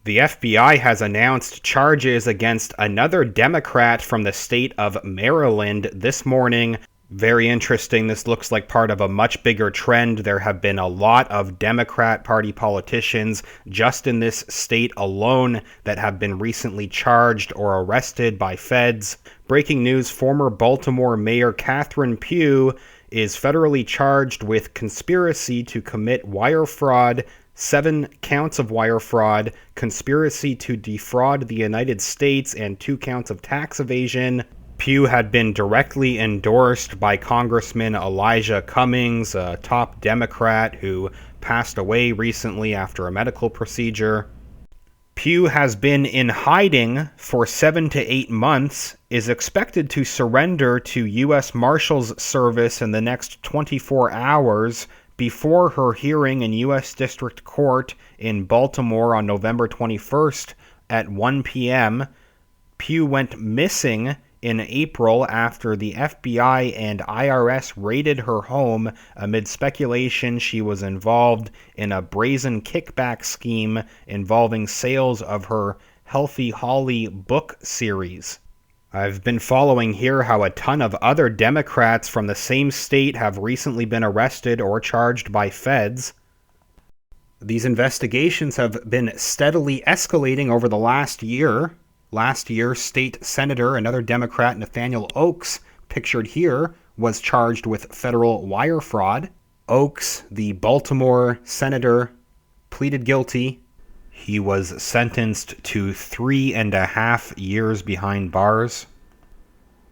The FBI has announced charges against another Democrat from the state of Maryland this morning. Very interesting. This looks like part of a much bigger trend. There have been a lot of Democrat Party politicians just in this state alone that have been recently charged or arrested by feds. Breaking news, former Baltimore Mayor Catherine Pugh is federally charged with conspiracy to commit wire fraud, 7 counts of wire fraud, conspiracy to defraud the United States, and 2 counts of tax evasion. Pugh had been directly endorsed by Congressman Elijah Cummings, a top Democrat who passed away recently after a medical procedure. Pugh has been in hiding for 7 to 8 months, is expected to surrender to U.S. Marshals Service in the next 24 hours before her hearing in U.S. District Court in Baltimore on November 21st at 1 p.m. Pugh went missing in April after the FBI and IRS raided her home amid speculation she was involved in a brazen kickback scheme involving sales of her Healthy Holly book series. I've been following here how a ton of other Democrats from the same state have recently been arrested or charged by feds. These investigations have been steadily escalating over the last year. Last year, State Senator, another Democrat, Nathaniel Oakes, pictured here, was charged with federal wire fraud. Oakes, the Baltimore senator, pleaded guilty. He was sentenced to 3.5 years behind bars.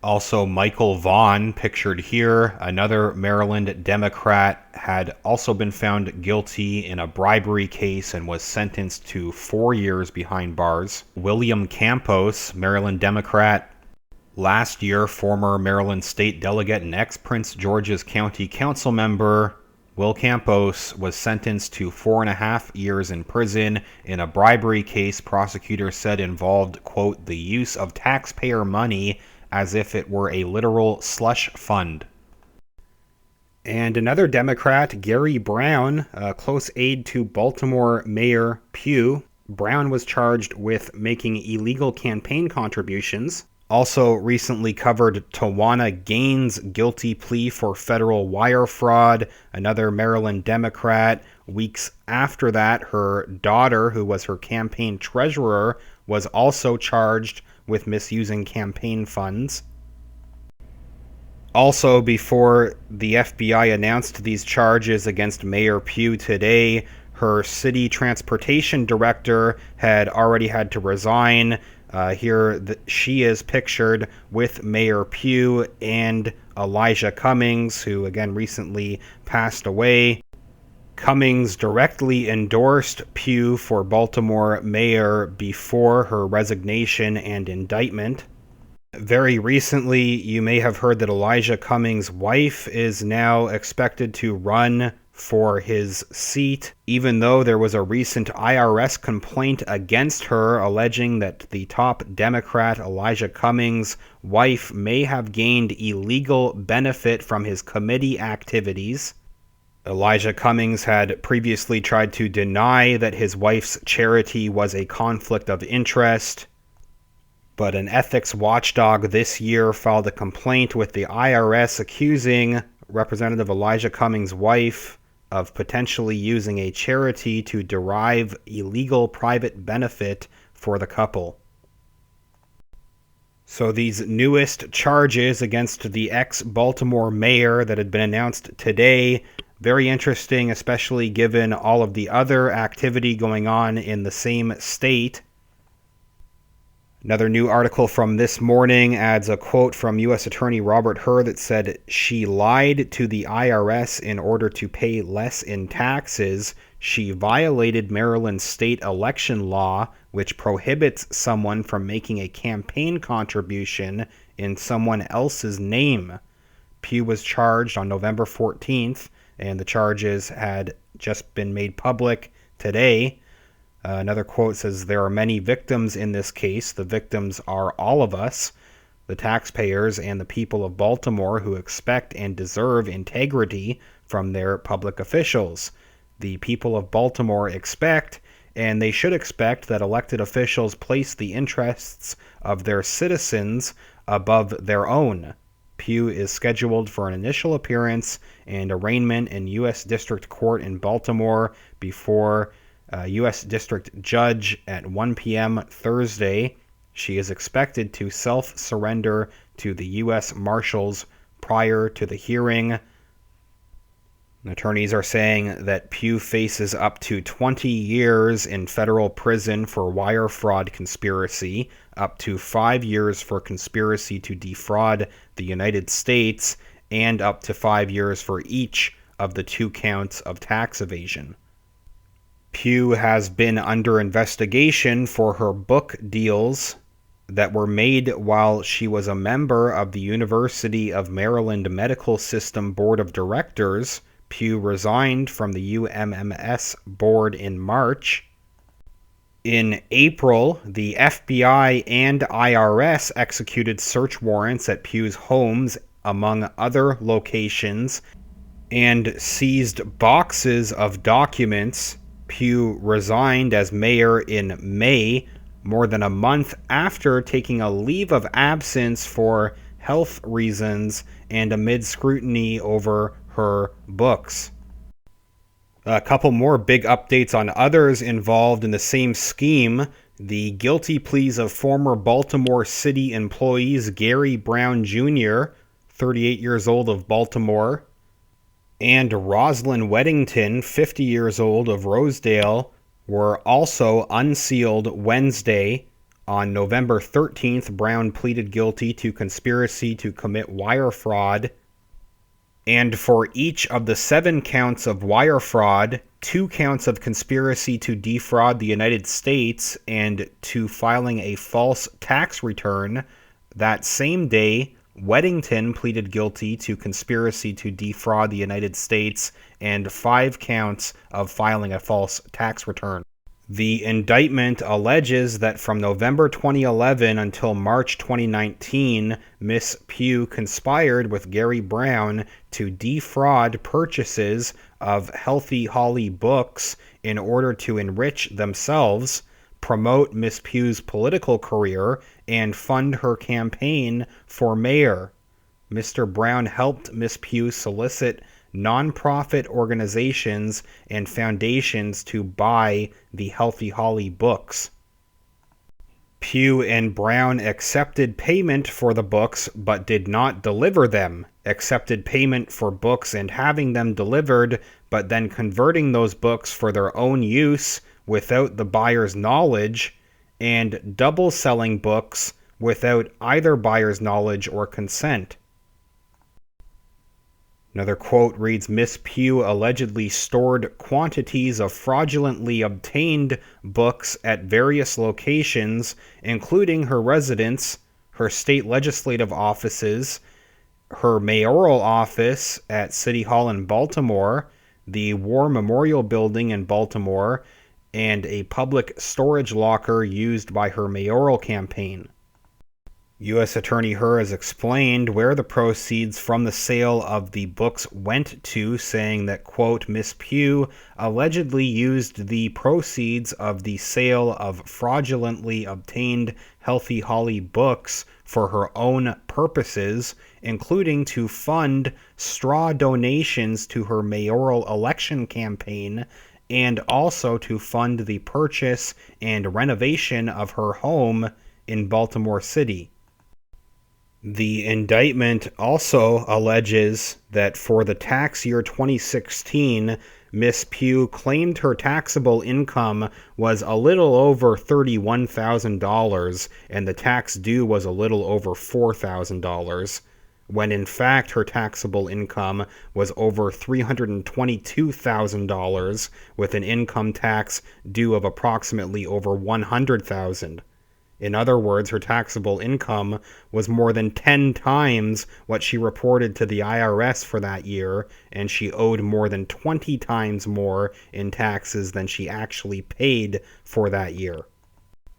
Also, Michael Vaughn, pictured here, another Maryland Democrat, had also been found guilty in a bribery case and was sentenced to 4 years behind bars. William Campos, Maryland Democrat, last year former Maryland State Delegate and ex-Prince George's County Council member, Will Campos was sentenced to 4.5 years in prison in a bribery case prosecutors said involved, quote, the use of taxpayer money as if it were a literal slush fund. And another Democrat, Gary Brown, a close aide to Baltimore Mayor Pugh. Brown was charged with making illegal campaign contributions. Also recently covered Tawana Gaines' guilty plea for federal wire fraud, another Maryland Democrat. Weeks after that, her daughter, who was her campaign treasurer, was also charged with misusing campaign funds. Also, before the FBI announced these charges against Mayor Pugh today, her city transportation director had already had to resign. She is pictured with Mayor Pugh and Elijah Cummings, who again recently passed away. Cummings directly endorsed Pugh for Baltimore mayor before her resignation and indictment. Very recently, you may have heard that Elijah Cummings' wife is now expected to run for his seat, even though there was a recent IRS complaint against her alleging that the top Democrat, Elijah Cummings' wife, may have gained illegal benefit from his committee activities. Elijah Cummings had previously tried to deny that his wife's charity was a conflict of interest, but an ethics watchdog this year filed a complaint with the IRS accusing Representative Elijah Cummings' wife of potentially using a charity to derive illegal private benefit for the couple. So these newest charges against the ex-Baltimore mayor that had been announced today, very interesting, especially given all of the other activity going on in the same state. Another new article from this morning adds a quote from U.S. Attorney Robert Hur that said, "She lied to the IRS in order to pay less in taxes. She violated Maryland's state election law, which prohibits someone from making a campaign contribution in someone else's name." Pugh was charged on November 14th, and the charges had just been made public today. Another quote says, "There are many victims in this case. The victims are all of us, the taxpayers and the people of Baltimore who expect and deserve integrity from their public officials. The people of Baltimore expect and they should expect that elected officials place the interests of their citizens above their own. Pugh is scheduled for an initial appearance and arraignment in U.S. District Court in Baltimore before a U.S. District Judge at 1 p.m. Thursday. She is expected to self-surrender to the U.S. Marshals prior to the hearing. Attorneys are saying that Pugh faces up to 20 years in federal prison for wire fraud conspiracy, up to 5 years for conspiracy to defraud the United States, and up to 5 years for each of the 2 counts of tax evasion. Pugh has been under investigation for her book deals that were made while she was a member of the University of Maryland Medical System Board of Directors. Pugh resigned from the UMMS board in March. In April, the FBI and IRS executed search warrants at Pugh's homes, among other locations, and seized boxes of documents. Pugh resigned as mayor in May, more than a month after taking a leave of absence for health reasons and amid scrutiny over her books. A couple more big updates on others involved in the same scheme. The guilty pleas of former Baltimore City employees Gary Brown Jr., 38 years old, of Baltimore, and Rosalind Weddington, 50 years old, of Rosedale, were also unsealed Wednesday. On November 13th, Brown pleaded guilty to conspiracy to commit wire fraud. And for each of the 7 counts of wire fraud, 2 counts of conspiracy to defraud the United States and to filing a false tax return, that same day, Weddington pleaded guilty to conspiracy to defraud the United States and 5 counts of filing a false tax return. The indictment alleges that from November 2011 until March 2019, Miss Pugh conspired with Gary Brown to defraud purchases of Healthy Holly books in order to enrich themselves, promote Miss Pugh's political career, and fund her campaign for mayor. Mr. Brown helped Miss Pugh solicit nonprofit organizations and foundations to buy the Healthy Holly books. Pugh and Brown accepted payment for the books but did not deliver them, accepted payment for books and having them delivered, but then converting those books for their own use without the buyer's knowledge, and double selling books without either buyer's knowledge or consent. Another quote reads, Miss Pugh allegedly stored quantities of fraudulently obtained books at various locations, including her residence, her state legislative offices, her mayoral office at City Hall in Baltimore, the War Memorial Building in Baltimore, and a public storage locker used by her mayoral campaign. U.S. Attorney Herr has explained where the proceeds from the sale of the books went to, saying that, quote, Miss Pugh allegedly used the proceeds of the sale of fraudulently obtained Healthy Holly books for her own purposes, including to fund straw donations to her mayoral election campaign, and also to fund the purchase and renovation of her home in Baltimore City. The indictment also alleges that for the tax year 2016, Miss Pugh claimed her taxable income was a little over $31,000 and the tax due was a little over $4,000, when in fact her taxable income was over $322,000 with an income tax due of approximately over $100,000. In other words, her taxable income was more than 10 times what she reported to the IRS for that year, and she owed more than 20 times more in taxes than she actually paid for that year.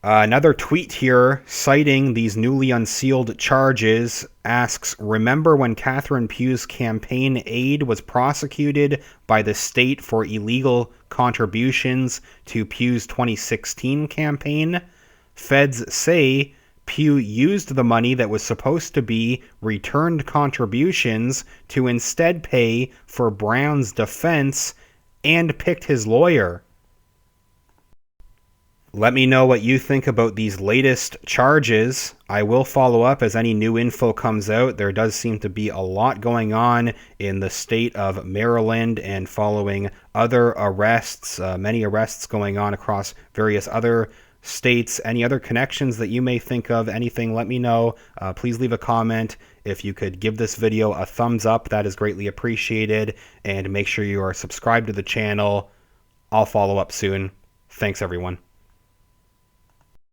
Another tweet here citing these newly unsealed charges asks, remember when Catherine Pugh's campaign aide was prosecuted by the state for illegal contributions to Pugh's 2016 campaign? Feds say Pugh used the money that was supposed to be returned contributions to instead pay for Brown's defense and picked his lawyer. Let me know what you think about these latest charges. I will follow up as any new info comes out. There does seem to be a lot going on in the state of Maryland and following other arrests, many arrests going on across various other states. Any other connections that you may think of, anything, let me know. Please leave a comment. If you could give this video a thumbs up, that is greatly appreciated. And make sure you are subscribed to the channel. I'll follow up soon. Thanks, everyone.